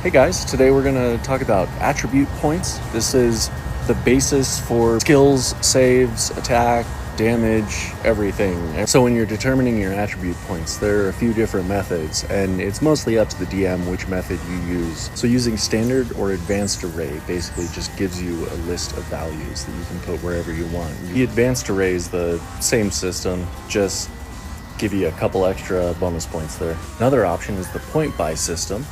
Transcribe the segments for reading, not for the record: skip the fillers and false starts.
Hey guys, today we're going to talk about attribute points. This is the basis for skills, saves, attack, damage, everything. So when you're determining your attribute points, there are a few different methods, and it's mostly up to the DM which method you use. So using standard or advanced array basically just gives you a list of values that you can put wherever you want. The advanced array is the same system, just give you a couple extra bonus points there. Another option is the point buy system.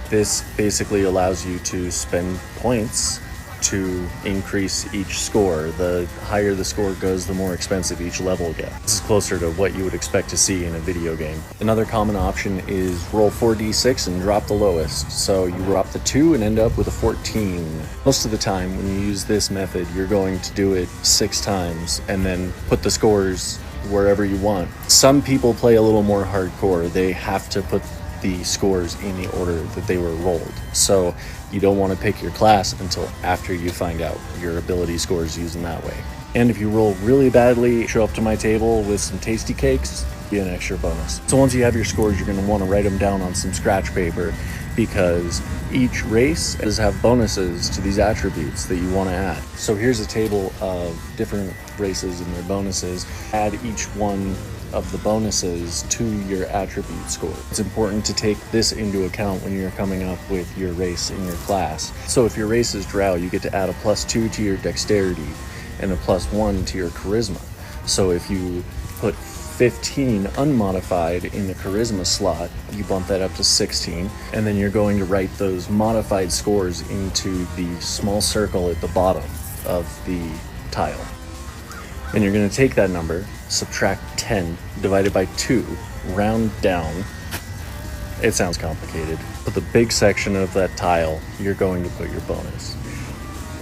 This basically allows you to spend points to increase each score. The higher the score goes, the more expensive each level gets. This is closer to what you would expect to see in a video game. Another common option is roll 4d6 and drop the lowest. So you drop the 2 and end up with a 14. Most of the time when you use this method, you're going to do it 6 times and then put the scores wherever you want. Some people play a little more hardcore. They have to put the scores in the order that they were rolled. So you don't want to pick your class until after you find out your ability scores used in that way. And if you roll really badly, show up to my table with some tasty cakes, be an extra bonus. So once you have your scores, you're going to want to write them down on some scratch paper, because each race does have bonuses to these attributes that you want to add. So here's a table of different races and their bonuses. Add each one of the bonuses to your attribute score. It's important to take this into account when you're coming up with your race in your class. So if your race is Drow, you get to add a +2 to your dexterity and a +1 to your charisma. So if you put 15 unmodified in the charisma slot, you bump that up to 16, and then you're going to write those modified scores into the small circle at the bottom of the tile. And you're going to take that number, subtract 10, divided by 2, round down. It sounds complicated, but the big section of that tile, you're going to put your bonus.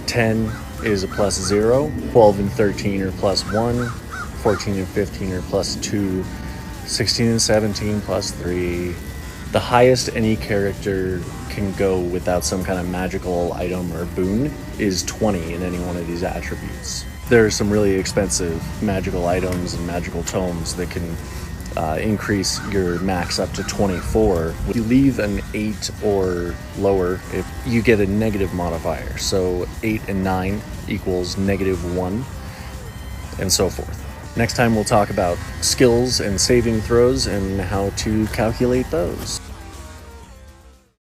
10 is a +0, 12 and 13 are +1, 14 and 15 are +2, 16 and 17 +3. The highest any character can go without some kind of magical item or boon is 20 in any one of these attributes. There are some really expensive magical items and magical tomes that can increase your max up to 24. If you leave an 8 or lower, if you get a negative modifier. So 8 and 9 equals -1, and so forth. Next time we'll talk about skills and saving throws and how to calculate those.